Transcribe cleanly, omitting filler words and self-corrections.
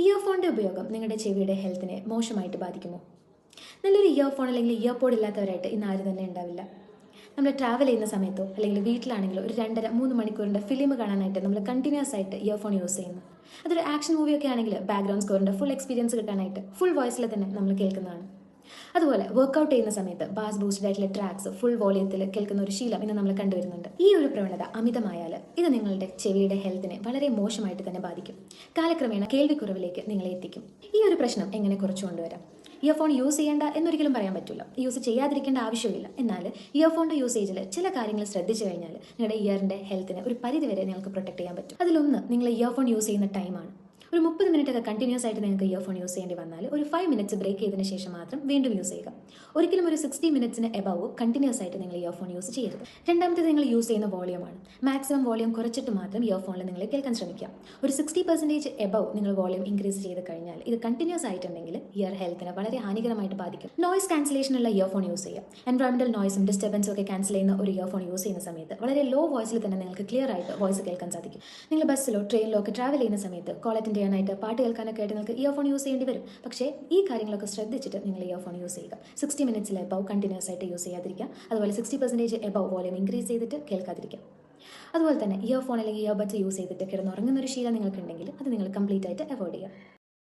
ഇയർഫോണിൻ്റെ ഉപയോഗം നിങ്ങളുടെ ചെവിയുടെ ഹെൽത്തിനെ മോശമായിട്ട് ബാധിക്കുമോ? നല്ലൊരു ഇയർഫോൺ അല്ലെങ്കിൽ ഇയർപോഡ് ഇല്ലാത്തവരായിട്ട് ഇന്ന് ആരും തന്നെ ഉണ്ടാവില്ല. നമ്മൾ ട്രാവൽ ചെയ്യുന്ന സമയത്തോ അല്ലെങ്കിൽ വീട്ടിലാണെങ്കിലോ ഒരു 2.5-3 മണിക്കൂറിൻ്റെ ഫിലിം കാണാനായിട്ട് നമ്മൾ കണ്ടിന്യൂസ് ആയിട്ട് ഇയർഫോൺ യൂസ് ചെയ്യുന്നു. അതൊരു ആക്ഷൻ മൂവിയൊക്കെ ആണെങ്കിൽ ബാക്ക്ഗ്രൗണ്ട് സ്കോറിൻ്റെ ഫുൾ എക്സ്പീരിയൻസ് കിട്ടാനായിട്ട് ഫുൾ വോയിസിൽ തന്നെ നമ്മൾ കേൾക്കുന്നതാണ്. അതുപോലെ വർക്കൗട്ട് ചെയ്യുന്ന സമയത്ത് ബാസ് ബൂസ്റ്റഡ് ആയിട്ടുള്ള ട്രാക്സ് ഫുൾ വോളിയത്തിൽ കേൾക്കുന്ന ഒരു ശീലം ഇന്ന് നമ്മൾ കണ്ടുവരുന്നുണ്ട്. ഈ ഒരു പ്രവണത അമിതമായാൽ ഇത് നിങ്ങളുടെ ചെവിയുടെ ഹെൽത്തിനെ വളരെ മോശമായിട്ട് തന്നെ ബാധിക്കും. കാലക്രമേണ കേൾവിക്കുറവിലേക്ക് നിങ്ങളെ എത്തിക്കും. ഈ ഒരു പ്രശ്നം എങ്ങനെ കുറച്ചു കൊണ്ടുവരാം? ഇയർഫോൺ യൂസ് ചെയ്യേണ്ട എന്നൊരിക്കലും പറയാൻ പറ്റില്ല, യൂസ് ചെയ്യാതിരിക്കേണ്ട ആവശ്യമില്ല. എന്നാൽ ഇയർഫോണിൻ്റെ യൂസേജിൽ ചില കാര്യങ്ങൾ ശ്രദ്ധിച്ചു കഴിഞ്ഞാൽ നിങ്ങളുടെ ഇയറിൻ്റെ ഹെൽത്തിനെ ഒരു പരിധിവരെ നിങ്ങൾക്ക് പ്രൊട്ടക്ട് ചെയ്യാൻ പറ്റും. അതിലൊന്ന് നിങ്ങൾ ഇയർഫോൺ യൂസ് ചെയ്യുന്ന ടൈമാണ്. ഒരു 30 മിനിറ്റ് കണ്ടിന്യൂസ് ആയിട്ട് നിങ്ങൾക്ക് ഇയർഫോൺ യൂസ് ചെയ്യേണ്ടി വന്നാൽ ഒരു 5 മിനിറ്റ്സ് ബ്രേക്ക് ചെയ്തതിന് ശേഷം മാത്രം വീണ്ടും യൂസ് ചെയ്യുക. ഒരിക്കലും ഒരു 60 മിനിറ്റ്സിന് എബവ് കണ്ടിന്യൂസ് ആയിട്ട് നിങ്ങൾ ഇയർഫോൺ യൂസ് ചെയ്യരുത്. രണ്ടാമത്തേത് നിങ്ങൾ യൂസ് ചെയ്യുന്ന വോളിയമാണ്. മാക്സിമം വോളിയം കുറച്ചിട്ട് മാത്രം ഇയർഫോണിൽ നിങ്ങൾ കേൾക്കാൻ ശ്രമിക്കുക. ഒരു 60% എബവ് നിങ്ങൾ വോളിയം ഇൻക്രീസ് ചെയ്ത് കഴിഞ്ഞാൽ ഇത് കണ്ടിന്യൂസ് ആയിട്ടുണ്ടെങ്കിൽ ഇയർ ഹെൽത്തിനെ വളരെ ഹാനികരമായിട്ട് ബാധിക്കും. നോയ്സ് ക്യാൻസലേഷനുള്ള ഇയർഫോൺ യൂസ് ചെയ്യുക. എൻവയോൺമെന്റൽ നോയ്സും ഡിസ്റ്റർബൻസും ഒക്കെ ക്യാൻസൽ ചെയ്യുന്ന ഒരു ഇയർഫോൺ യൂസ് ചെയ്യുന്ന സമയത്ത് വളരെ ലോ വോയിസിൽ തന്നെ നിങ്ങൾക്ക് ക്ലിയർ ആയിട്ട് വോയിസ് കേൾക്കാൻ സാധിക്കും. നിങ്ങൾ ബസ്സിലോ ട്രെയിനിലോ ഒക്കെ ട്രാവൽ ചെയ്യുന്ന സമയത്ത് കോൾ അറ്റൻഡ് ചെയ്യാനായിട്ട് പാട്ട് കേൾക്കാനൊക്കെ ആയിട്ട് നിങ്ങൾക്ക് ഇയർഫോൺ യൂസ് ചെയ്യേണ്ടി വരും. പക്ഷേ ഈ കാര്യങ്ങളൊക്കെ ശ്രദ്ധിച്ചിട്ട് നിങ്ങൾ ഇയർഫോൺ യൂസ് ചെയ്യുക. 60 മിനിറ്റ്സിൽ എബവ് കണ്ടിന്യൂസ് ആയിട്ട് യൂസ് ചെയ്യാതിരിക്കുക. അതുപോലെ 60% എബവ് വോളിയം ഇൻക്രീസ് ചെയ്തിട്ട് കേൾക്കാതിരിക്കുക. അതുപോലെ തന്നെ ഇയർഫോൺ അല്ലെങ്കിൽ ഇയർബഡ്സ് യൂസ് ചെയ്തിട്ട് കിടന്നുറങ്ങുന്ന ഒരു ശീലം നിങ്ങൾക്കുണ്ടെങ്കിൽ അത് നിങ്ങൾ കംപ്ലീറ്റ് ആയിട്ട് അവോയ്ഡ് ചെയ്യുക.